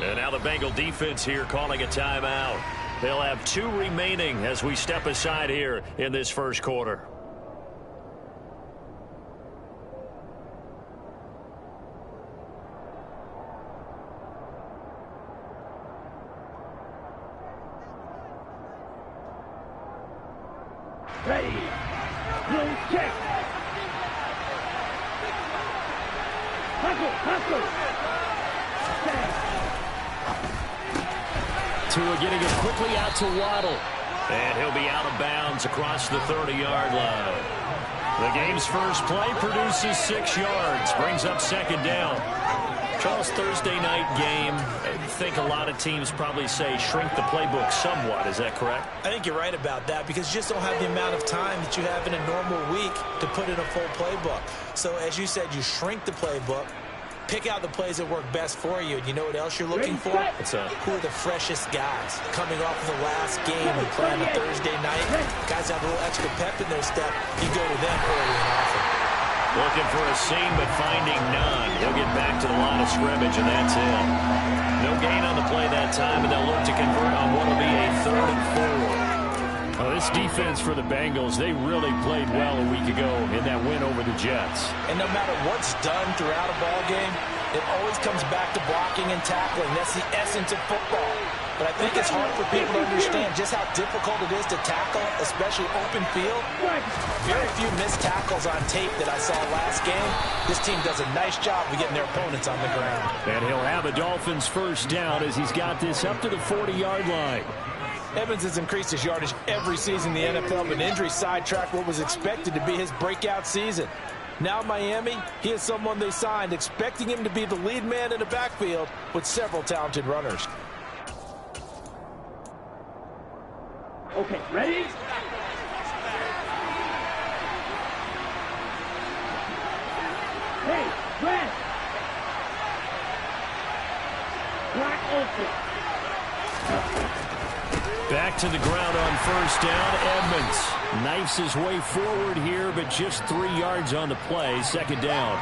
And now the Bengal defense here calling a timeout. They'll have 2 remaining as we step aside here in this first quarter. Ready. Blue check. Hustle. Tua getting it quickly out to Waddle. And he'll be out of bounds across the 30-yard line. The game's first play produces 6 yards. Brings up second down. Charles, Thursday night game, I think a lot of teams probably say shrink the playbook somewhat. Is that correct? I think you're right about that because you just don't have the amount of time that you have in a normal week to put in a full playbook. So as you said, you shrink the playbook, pick out the plays that work best for you. And you know what else you're looking for? Who are the freshest guys? Coming off of the last game and playing on a Thursday night, guys have a little extra pep in their step. You go to them early and often. Looking for a seam, but finding none. He'll get back to the line of scrimmage, and that's it. No gain on the play that time, and they'll look to convert on what will be a 3rd and 4. This defense for the Bengals, they really played well a week ago in that win over the Jets. And no matter what's done throughout a ball game, it always comes back to blocking and tackling. That's the essence of football. But I think it's hard for people to understand just how difficult it is to tackle, especially open field. Very few missed tackles on tape that I saw last game. This team does a nice job of getting their opponents on the ground. And he'll have a Dolphins first down as he's got this up to the 40-yard line. Evans has increased his yardage every season in the NFL, but injury sidetracked what was expected to be his breakout season. Now Miami, he is someone they signed, expecting him to be the lead man in the backfield with several talented runners. Okay, ready? Hey, red. Black open. Back to the ground on first down. Edmonds knifes his way forward here, but just 3 yards on the play. Second down.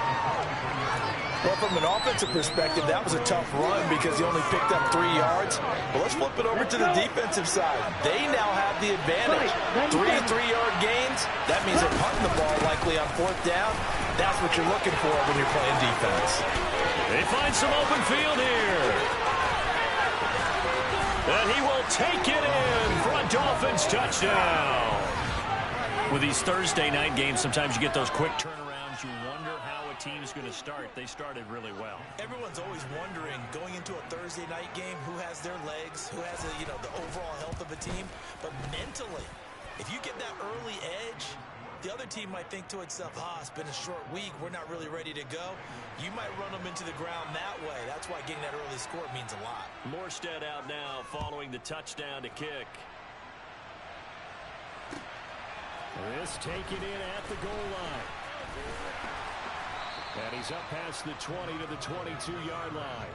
Well, from an offensive perspective, that was a tough run because he only picked up 3 yards. But let's flip it over to the defensive side. They now have the advantage. 3 3-yard gains. That means they're punting the ball likely on 4th down. That's what you're looking for when you're playing defense. They find some open field here. And he will take it in for a Dolphins touchdown. With these Thursday night games, sometimes you get those quick turnarounds. You wonder how a team's going to start. They started really well. Everyone's always wondering, going into a Thursday night game, who has their legs, who has the overall health of a team. But mentally, if you get that early edge, the other team might think to itself, it's been a short week, we're not really ready to go. You might run them into the ground that way. That's why getting that early score means a lot. Morstead out now following the touchdown to kick. This taken in at the goal line. And he's up past the 20 to the 22-yard line.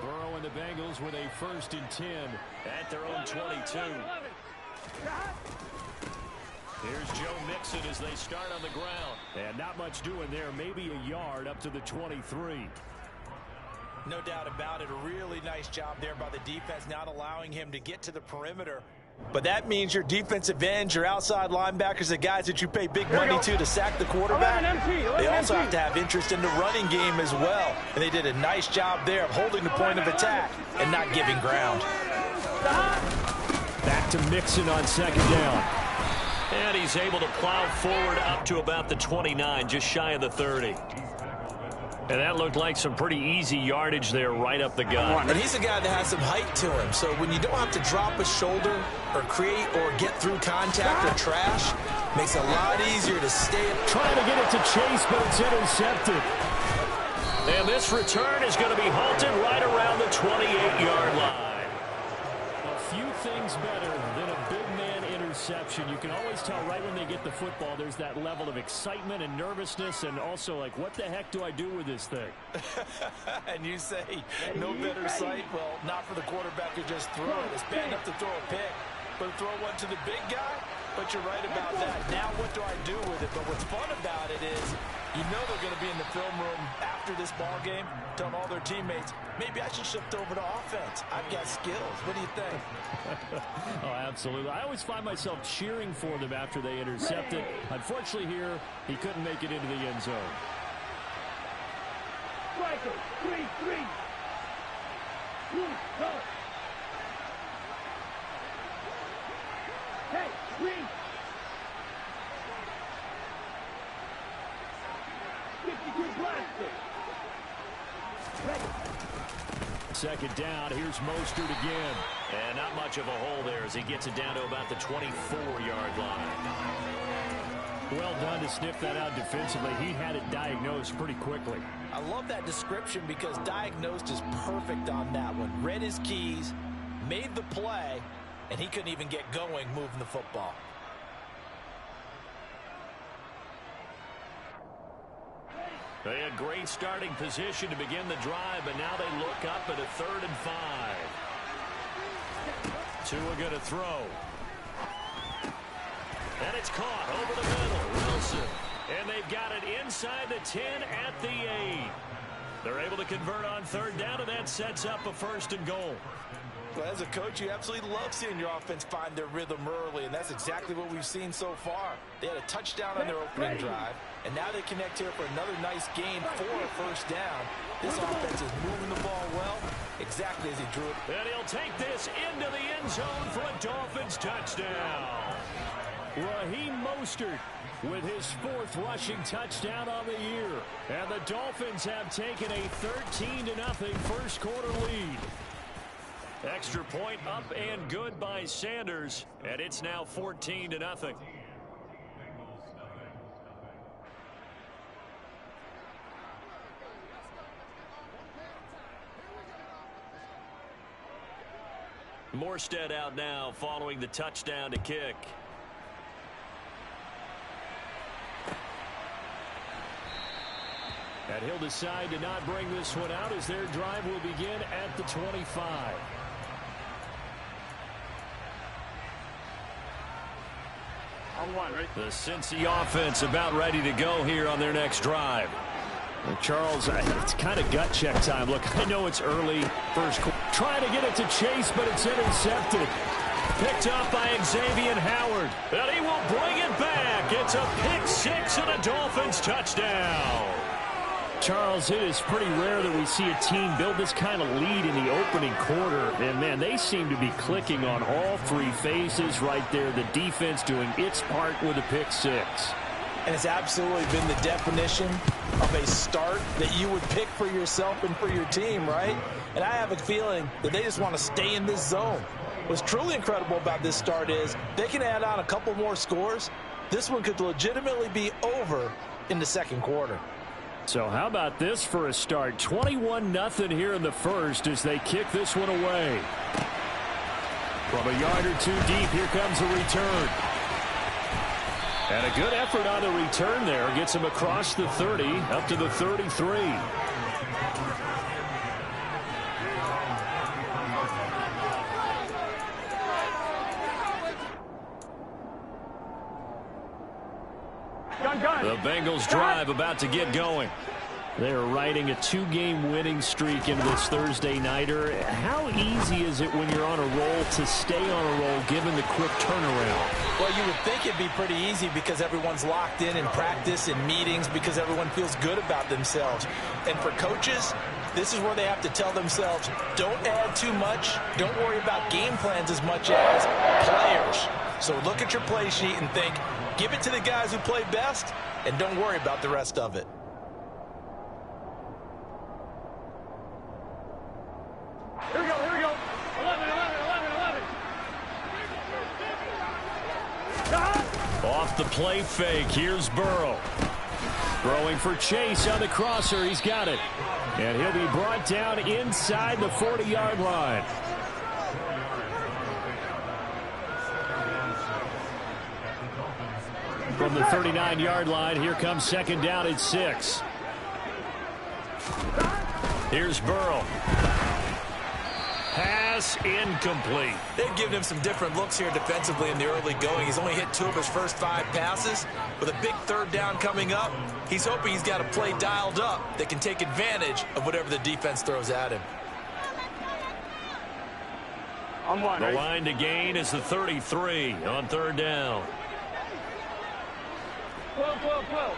Burrow and the Bengals with a 1st and 10 at their own 22. Here's Joe Mixon as they start on the ground. And not much doing there. Maybe a yard up to the 23. No doubt about it. A really nice job there by the defense, not allowing him to get to the perimeter. But that means your defensive ends, your outside linebackers, the guys that you pay big money to sack the quarterback, they also have to have interest in the running game as well. And they did a nice job there of holding the point of attack and not giving ground. Back to Mixon on second down. And he's able to plow forward up to about the 29, just shy of the 30. And that looked like some pretty easy yardage there right up the gut. And he's a guy that has some height to him. So when you don't have to drop a shoulder or create or get through contact or trash, makes it a lot easier to stay up. Trying to get it to Chase, but it's intercepted. And this return is going to be halted right around the 28-yard line. A few things better than a big man interception. You can always tell right when they get the football, there's that level of excitement and nervousness, and also like, what the heck do I do with this thing? And you say, no better sight? Well, not for the quarterback who just threw it. It's bad enough to throw a pick, but throw one to the big guy? But you're right about that. Now what do I do with it? But what's fun about it is, you know they're going to be in the film room after this ball game, telling all their teammates, maybe I should shift over to offense. I've got skills. What do you think? Oh, absolutely. I always find myself cheering for them after they intercept it. Unfortunately here, he couldn't make it into the end zone. Striker, 3-3. Go. Hey, green. 52 blaster. Ready. Second down, here's Mostert again. And not much of a hole there as he gets it down to about the 24-yard line. Well done to sniff that out defensively. He had it diagnosed pretty quickly. I love that description because diagnosed is perfect on that one. Read his keys, made the play, and he couldn't even get going moving the football. They had great starting position to begin the drive, but now they look up at a 3rd and 5. Tua going to throw. And it's caught over the middle. Wilson. And they've got it inside the 10 at the 8. They're able to convert on 3rd down, and that sets up a 1st and goal. Well, as a coach, you absolutely love seeing your offense find their rhythm early, and that's exactly what we've seen so far. They had a touchdown on their opening drive, and now they connect here for another nice game for a 1st down. This offense is moving the ball well, exactly as he drew it. And he'll take this into the end zone for a Dolphins touchdown. Raheem Mostert with his 4th rushing touchdown on the year. And the Dolphins have taken a 13-0 first quarter lead. Extra point up and good by Sanders, and it's now 14-0. Morstead out now following the touchdown to kick. And he'll decide to not bring this one out as their drive will begin at the 25. The Cincy offense about ready to go here on their next drive. Well, Charles, it's kind of gut check time. Look, I know it's early first quarter. Trying to get it to Chase, but it's intercepted. Picked up by Xavier Howard. And he will bring it back. It's a pick 6 and a Dolphins touchdown. Charles, it is pretty rare that we see a team build this kind of lead in the opening quarter. And, man, they seem to be clicking on all 3 phases right there. The defense doing its part with a pick 6. And it's absolutely been the definition of a start that you would pick for yourself and for your team, right? And I have a feeling that they just want to stay in this zone. What's truly incredible about this start is they can add on a couple more scores. This one could legitimately be over in the second quarter. So how about this for a start? 21-0 here in the first as they kick this one away. From a yard or 2 deep, here comes a return. And a good effort on the return there. Gets him across the 30, up to the 33. The Bengals drive about to get going. They're riding a 2-game winning streak into this Thursday nighter. How easy is it when you're on a roll to stay on a roll given the quick turnaround? Well, you would think it'd be pretty easy because everyone's locked in practice and meetings because everyone feels good about themselves. And for coaches, this is where they have to tell themselves, don't add too much. Don't worry about game plans as much as players. So look at your play sheet and think, give it to the guys who play best, and don't worry about the rest of it. Here we go. 11. Off the play fake, here's Burrow. Throwing for Chase on the crosser, he's got it. And he'll be brought down inside the 40-yard line. From the 39-yard line, here comes second down at 6. Here's Burrow. Pass incomplete. They've given him some different looks here defensively in the early going. He's only hit 2 of his first 5 passes. With a big third down coming up, he's hoping he's got a play dialed up that can take advantage of whatever the defense throws at him. The line to gain is the 33 on third down. 12.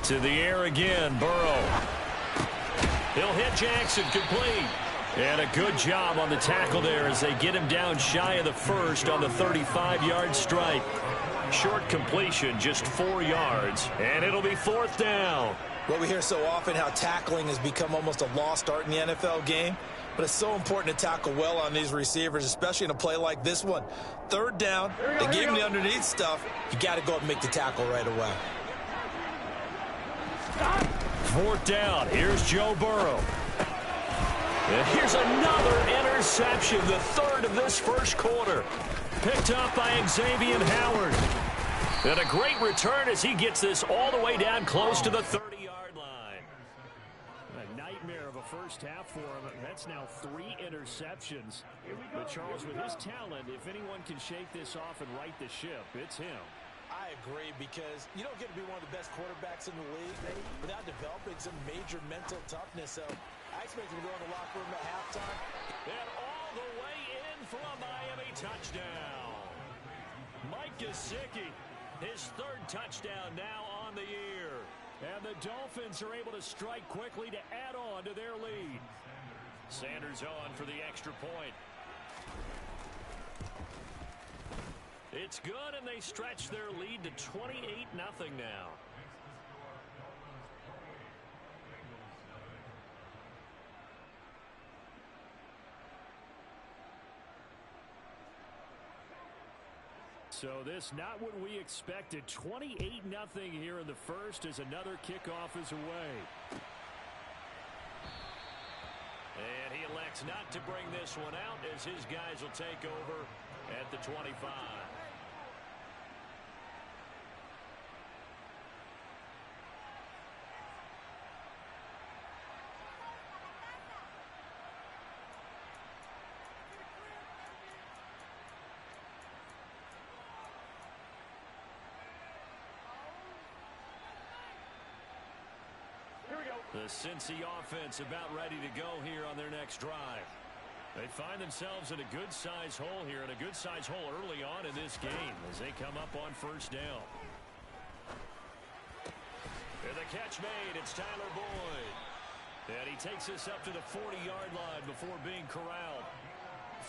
To the air again, Burrow. He'll hit Jackson, complete. And a good job on the tackle there as they get him down shy of the first on the 35-yard strike. Short completion, just 4 yards, and it'll be fourth down. Well, we hear so often how tackling has become almost a lost art in the NFL game, but it's so important to tackle well on these receivers, especially in a play like this one. Third down, they gave him the underneath stuff. You got to go and make the tackle right away. Fourth down, here's Joe Burrow. And here's another interception, the third of this first quarter. Picked up by Xavier Howard. And a great return as he gets this all the way down close to the 30-yard line. A nightmare of a first half for him. That's now 3 interceptions. But Charles, with his talent, if anyone can shake this off and right the ship, it's him. I agree, because you don't get to be one of the best quarterbacks in the league without developing some major mental toughness. So I expect him to go in the locker room at halftime. And all the way in for a Miami touchdown. Mike Gesicki, his 3rd touchdown now on the year. And the Dolphins are able to strike quickly to add on to their lead. Sanders on for the extra point. It's good, and they stretch their lead to 28-0 now. So this not what we expected. 28-0 here in the first as another kickoff is away. And he elects not to bring this one out as his guys will take over at the 25. The Cincy offense about ready to go here on their next drive. They find themselves in a good-sized hole here, and a good-sized hole early on in this game as they come up on first down. And the catch made, it's Tyler Boyd. And he takes us up to the 40-yard line before being corralled.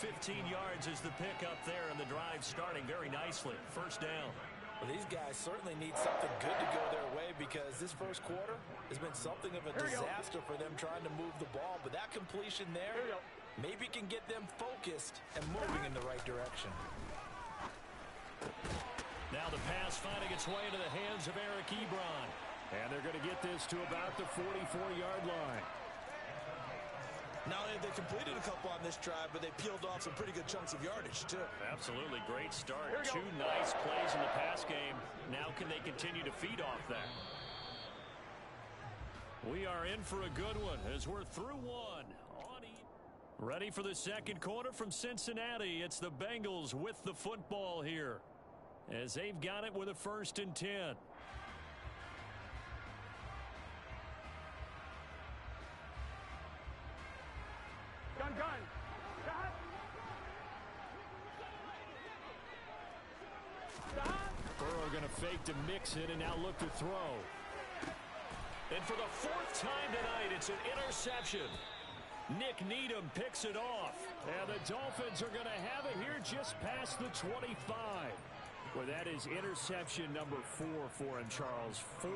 15 yards is the pickup there, and the drive starting very nicely. First down. Well, these guys certainly need something good to go their way, because this first quarter has been something of a disaster for them trying to move the ball. But that completion there maybe can get them focused and moving in the right direction. Now the pass finding its way into the hands of Eric Ebron. And they're going to get this to about the 44-yard line. Not only have they completed a couple on this drive, but they peeled off some pretty good chunks of yardage, too. Absolutely great start. 2 nice plays in the pass game. Now can they continue to feed off that? We are in for a good one as we're through one. Ready for the second quarter from Cincinnati. It's the Bengals with the football here as they've got it with a 1st and 10. Gun. Burrow going to fake to mix it and now look to throw. And for the 4th time tonight, it's an interception. Nick Needham picks it off. And the Dolphins are going to have it here just past the 25. Well, that is interception number 4 for him, Charles. 4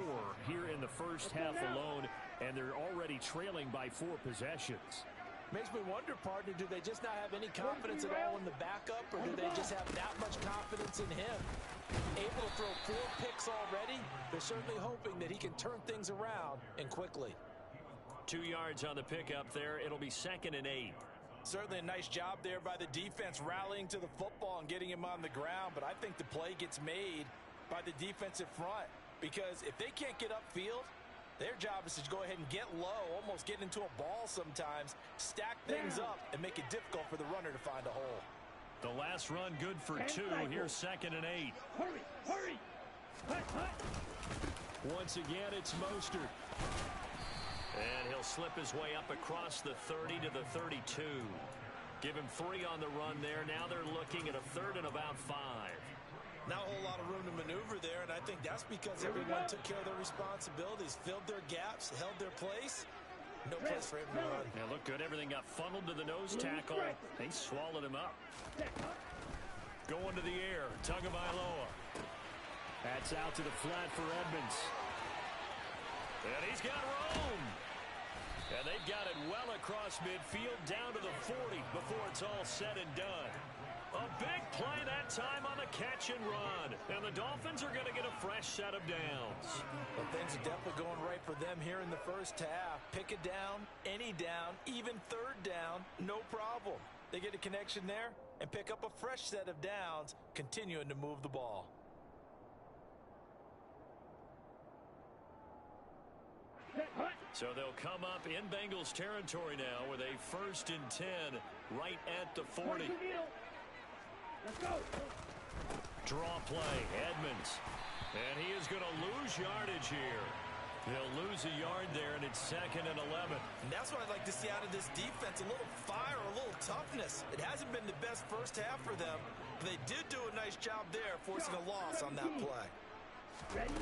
here in the first half alone, and they're already trailing by 4 possessions. Makes me wonder, partner, do they just not have any confidence at all in the backup, or do they just have that much confidence in him? Able to throw 4 picks already, they're certainly hoping that he can turn things around and quickly. 2 yards on the pickup there. It'll be 2nd and 8. Certainly a nice job there by the defense rallying to the football and getting him on the ground, but I think the play gets made by the defensive front because if they can't get upfield, their job is to go ahead and get low, almost get into a ball sometimes, stack things up, and make it difficult for the runner to find a hole. The last run good for 2. Here's 2nd and 8. Hurry, hurry. Once again, it's Mostert. And he'll slip his way up across the 30 to the 32. Give him 3 on the run there. Now they're looking at a 3rd and about 5. Not a whole lot of room to maneuver there, and I think that's because everyone took care of their responsibilities, filled their gaps, held their place. No place for him to run. Yeah, look good. Everything got funneled to the nose tackle. They swallowed him up. Going to the air. Tagovailoa. That's out to the flat for Edmonds. And he's got room. And they've got it well across midfield down to the 40 before it's all said and done. A big play that time on the catch and run. And the Dolphins are going to get a fresh set of downs. Well, things are definitely going right for them here in the first half. Pick a down, any down, even 3rd down, no problem. They get a connection there and pick up a fresh set of downs, continuing to move the ball. So they'll come up in Bengals territory now with a 1st and 10 right at the 40. Let's go. Draw play, Edmonds. And he is going to lose yardage here. He'll lose a yard there, and it's 2nd and 11. And that's what I'd like to see out of this defense, a little fire, a little toughness. It hasn't been the best first half for them, but they did do a nice job there, forcing a loss on that play. Ready?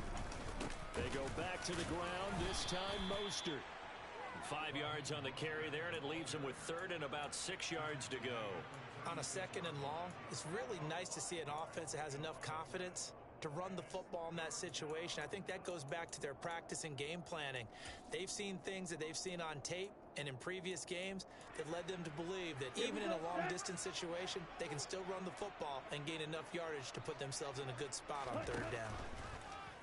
They go back to the ground, this time Mostert. 5 yards on the carry there, and it leaves them with 3rd and about 6 yards to go. On a 2nd and long, it's really nice to see an offense that has enough confidence to run the football in that situation. I think that goes back to their practice and game planning. They've seen things that they've seen on tape and in previous games that led them to believe that even in a long-distance situation, they can still run the football and gain enough yardage to put themselves in a good spot on 3rd down.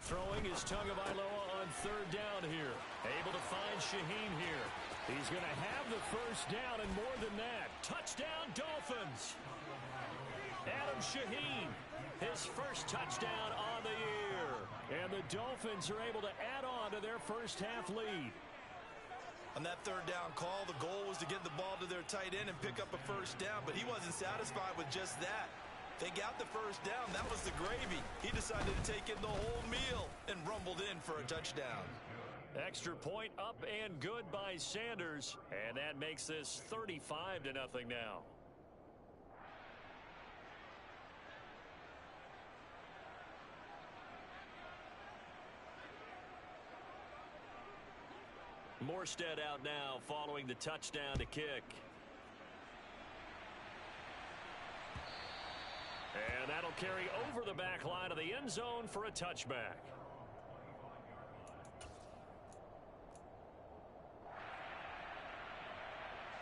Throwing is Tagovailoa on 3rd down here. Able to find Shaheen here. He's going to have the 1st down and more than that. Touchdown, Dolphins. Adam Shaheen, his first touchdown on the year. And the Dolphins are able to add on to their first half lead. On that 3rd down call, the goal was to get the ball to their tight end and pick up a 1st down, but he wasn't satisfied with just that. They got the 1st down. That was the gravy. He decided to take in the whole meal and rumbled in for a touchdown. Extra point up and good by Sanders. And that makes this 35-0 now. Morstead out now following the touchdown to kick. And that'll carry over the back line of the end zone for a touchback.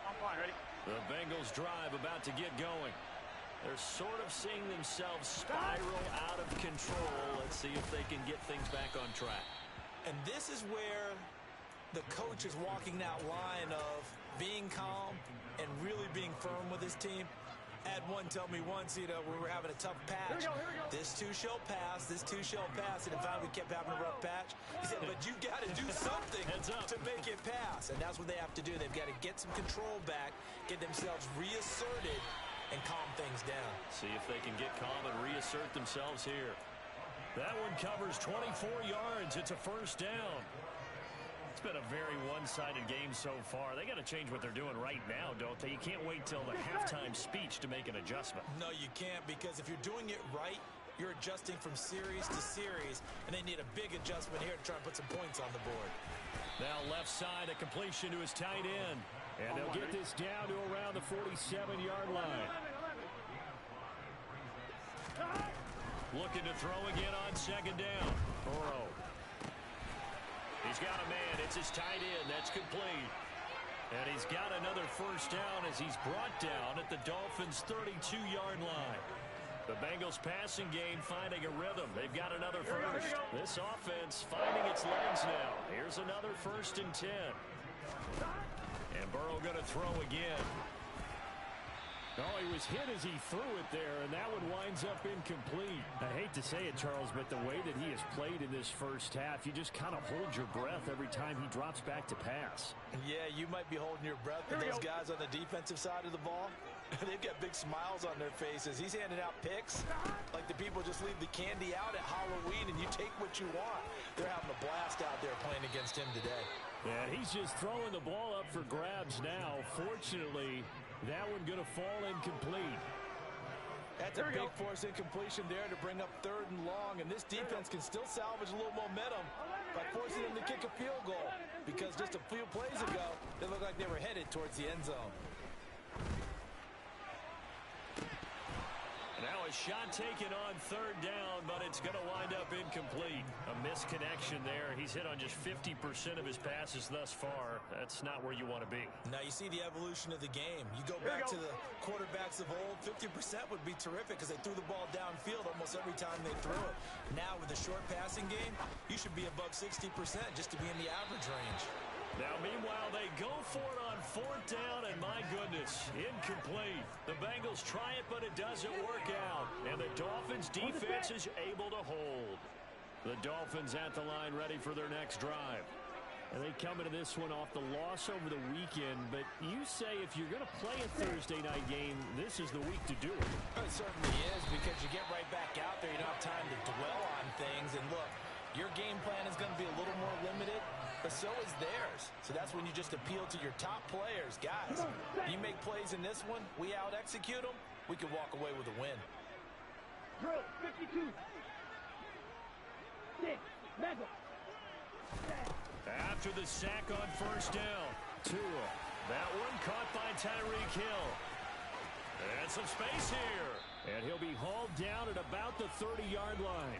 I'm fine, ready? The Bengals drive about to get going. They're sort of seeing themselves spiral out of control. Let's see if they can get things back on track. And this is where the coach is walking that line of being calm and really being firm with his team. I had one tell me once, we were having a tough patch. Here we go. This too shall pass, this too shall pass. And finally we kept having a rough patch. He said, but you got to do something to make it pass. And that's what they have to do. They've got to get some control back, get themselves reasserted, and calm things down. See if they can get calm and reassert themselves here. That one covers 24 yards. It's a 1st down. It's been a very one-sided game so far. They got to change what they're doing right now, don't they? You can't wait till the halftime speech to make an adjustment. No, you can't, because if you're doing it right, you're adjusting from series to series, and they need a big adjustment here to try and put some points on the board. Now left side, a completion to his tight end. And they'll get this down to around the 47-yard line. 11. Looking to throw again on 2nd down. Burrow. He's got a man. It's his tight end. That's complete. And he's got another 1st down as he's brought down at the Dolphins' 32-yard line. The Bengals passing game finding a rhythm. They've got another 1st. This offense finding its legs now. Here's another 1st and 10. And Burrow going to throw again. Oh, he was hit as he threw it there, and that one winds up incomplete. I hate to say it, Charles, but the way that he has played in this first half, you just kind of hold your breath every time he drops back to pass. Yeah, you might be holding your breath, but those guys on the defensive side of the ball, they've got big smiles on their faces. He's handing out picks like the people just leave the candy out at Halloween and you take what you want. They're having a blast out there playing against him today. Yeah, he's just throwing the ball up for grabs now. Fortunately, that one going to fall incomplete. That's a big force incompletion there to bring up 3rd and long, and this defense can still salvage a little momentum by forcing them to kick a field goal, because just a few plays ago, they looked like they were headed towards the end zone. Now a shot taken on 3rd down, but it's going to wind up incomplete. A misconnection there. He's hit on just 50% of his passes thus far. That's not where you want to be. Now you see the evolution of the game. You go back to the quarterbacks of old, 50% would be terrific because they threw the ball downfield almost every time they threw it. Now with the short passing game, you should be above 60% just to be in the average range. Now, meanwhile, they go for it on 4th down, and my goodness, incomplete. The Bengals try it, but it doesn't work out. And the Dolphins' defense is able to hold. The Dolphins at the line ready for their next drive. And they come into this one off the loss over the weekend, but you say if you're going to play a Thursday night game, this is the week to do it. It certainly is, because you get right back out there. You don't have time to dwell on things. And look, your game plan is going to be a little more limited, but so is theirs. So that's when you just appeal to your top players. Guys, you make plays in this one, we out-execute them, we can walk away with a win. Drill, 52. 6, Mega. After the sack on 1st down, Tua. That one caught by Tyreek Hill. And some space here. And he'll be hauled down at about the 30-yard line.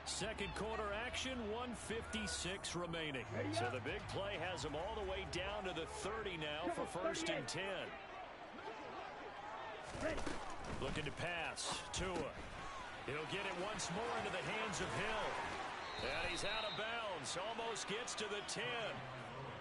Second quarter action, 1:56 remaining. So the big play has them all the way down to the 30 now for 1st and 10. Looking to pass. Tua. He'll get it once more into the hands of Hill. And he's out of bounds. Almost gets to the 10.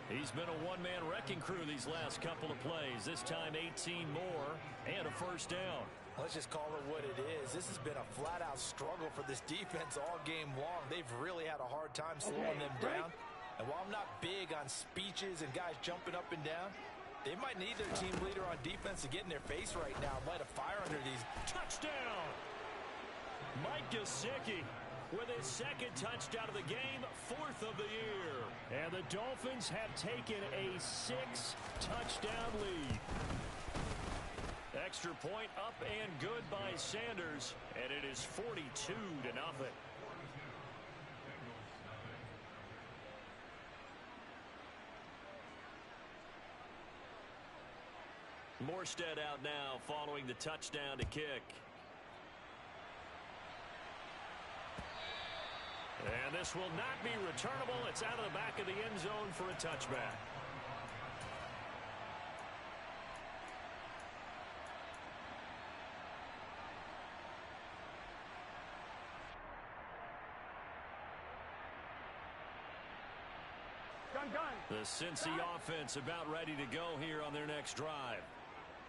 He's been a one-man wrecking crew these last couple of plays. This time 18 more and a 1st down. Let's just call it what it is. This has been a flat-out struggle for this defense all game long. They've really had a hard time slowing them down. And while I'm not big on speeches and guys jumping up and down, they might need their team leader on defense to get in their face right now and light a fire under these. Touchdown! Mike Gesicki with his 2nd touchdown of the game, 4th of the year. And the Dolphins have taken a 6-touchdown lead. Extra point up and good by Sanders, and it is 42-0. Morstead out now following the touchdown to kick. And this will not be returnable. It's out of the back of the end zone for a touchback. The Cincy offense about ready to go here on their next drive.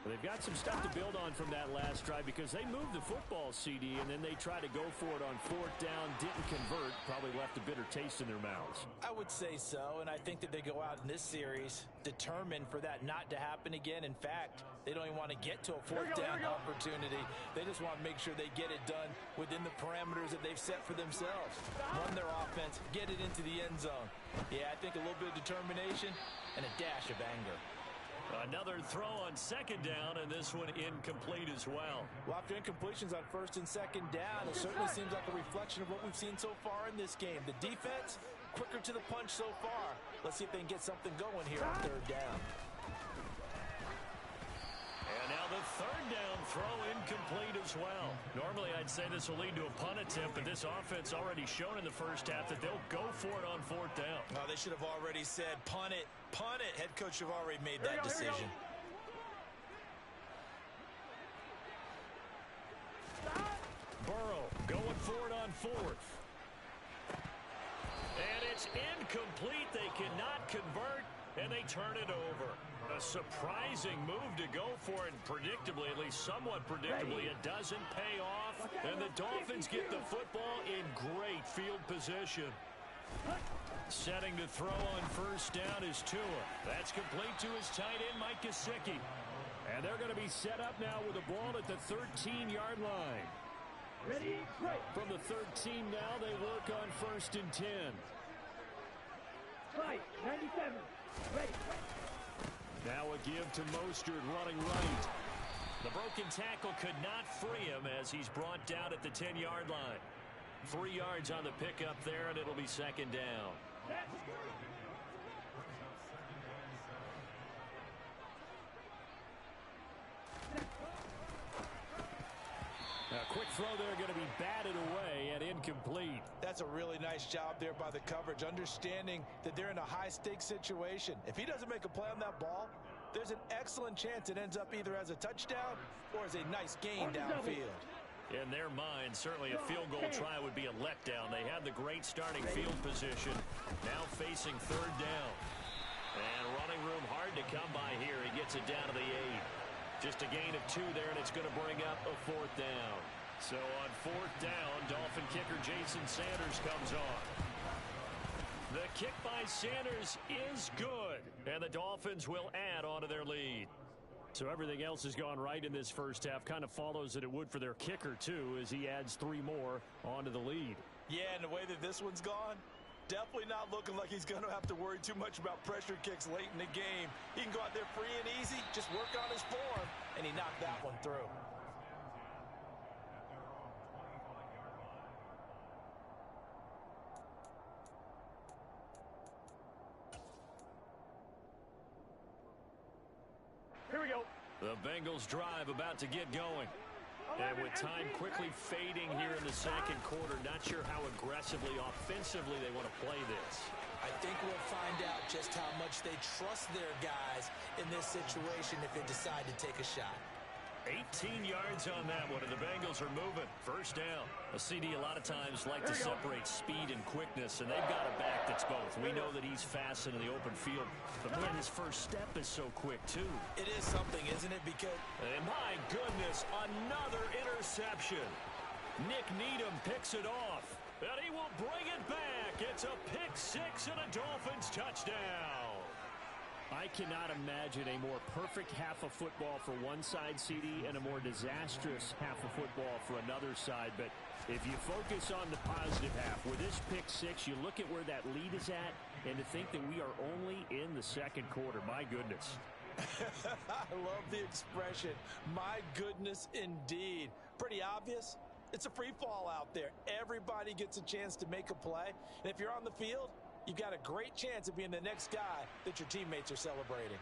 They've got some stuff to build on from that last drive because they moved the football, CD, and then they tried to go for it on 4th down, didn't convert, probably left a bitter taste in their mouths. I would say so, and I think that they go out in this series determined for that not to happen again. In fact, they don't even want to get to a 4th down opportunity. They just want to make sure they get it done within the parameters that they've set for themselves. Run their offense, get it into the end zone. Yeah, I think a little bit of determination and a dash of anger. Another throw on 2nd down, and this one incomplete as well. Well, after incompletions on 1st and 2nd down, it certainly seems like a reflection of what we've seen so far in this game. The defense, quicker to the punch so far. Let's see if they can get something going here on 3rd down. And now the 3rd down throw incomplete as well. Normally, I'd say this will lead to a punt attempt, but this offense already shown in the first half that they'll go for it on 4th down. Oh, they should have already said, punt it, punt it. Head coach have already made that decision. Burrow going for it on 4th. And it's incomplete. They cannot convert. and they turn it over. A surprising move to go for it, predictably, at least somewhat predictably. It doesn't pay off, and the Dolphins get the football in great field position. Setting to throw on first down is Tua. That's complete to his tight end, Mike Gesicki. And they're going to be set up now with the ball at the 13-yard line. Ready, straight. From the 13 now, they work on 1st and 10. Right, 97. Ready. Now a give to Mostert running right. The broken tackle could not free him as he's brought down at the 10-yard line. 3 yards on the pickup there, and it'll be 2nd down. A quick throw there, going to be batted away and incomplete. That's a really nice job there by the coverage, understanding that they're in a high-stakes situation. If he doesn't make a play on that ball, there's an excellent chance it ends up either as a touchdown or as a nice gain downfield. In their mind, certainly a field goal try would be a letdown. They had the great starting field position, now facing 3rd down. And running room hard to come by here. He gets it down to the 8. Just a gain of 2 there, and it's going to bring up a 4th down. So on 4th down, Dolphin kicker Jason Sanders comes on. The kick by Sanders is good, and the Dolphins will add on to their lead. So everything else has gone right in this first half. Kind of follows that it would for their kicker, too, as he adds 3 more onto the lead. Yeah, and the way that this one's gone, definitely not looking like he's going to have to worry too much about pressure kicks late in the game. He can go out there free and easy, just work on his form, and he knocked that one through. Here we go. The Bengals drive about to get going. And with time quickly fading here in the 2nd quarter, not sure how aggressively, offensively they want to play this. I think we'll find out just how much they trust their guys in this situation if they decide to take a shot. 18 yards on that one, and the Bengals are moving. 1st down. A CD a lot of times like to separate speed and quickness, and they've got a back that's both. We know that he's fast in the open field, but man, his first step is so quick, too. It is something, isn't it? Because, and my goodness, another interception. Nick Needham picks it off, and he will bring it back. It's a pick 6 and a Dolphins touchdown. I cannot imagine a more perfect half of football for one side, CD, and a more disastrous half of football for another side. But if you focus on the positive half, with this pick 6, you look at where that lead is at, and to think that we are only in the 2nd quarter. My goodness. I love the expression, my goodness indeed. Pretty obvious. It's a free fall out there. Everybody gets a chance to make a play. And if you're on the field, you've got a great chance of being the next guy that your teammates are celebrating.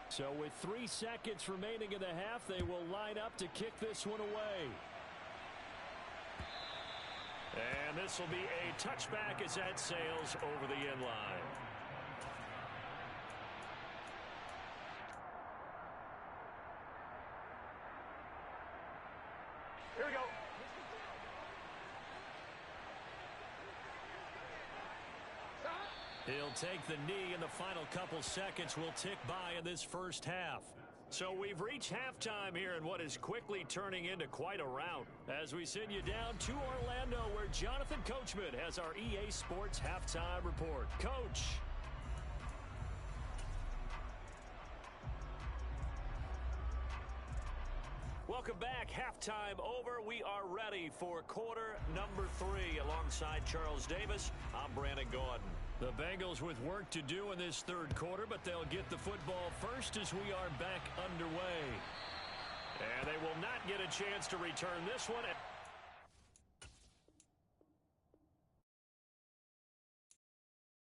So with 3 seconds remaining in the half, they will line up to kick this one away. And this will be a touchback as that sails over the end line. Here we go. He'll take the knee, and the final couple seconds will tick by in this first half. So we've reached halftime here in what is quickly turning into quite a rout as we send you down to Orlando, where Jonathan Coachman has our EA Sports halftime report. Coach. Welcome back. Halftime over. We are ready for quarter number 3. Alongside Charles Davis, I'm Brandon Gordon. The Bengals with work to do in this 3rd quarter, but they'll get the football first as we are back underway. And they will not get a chance to return this one.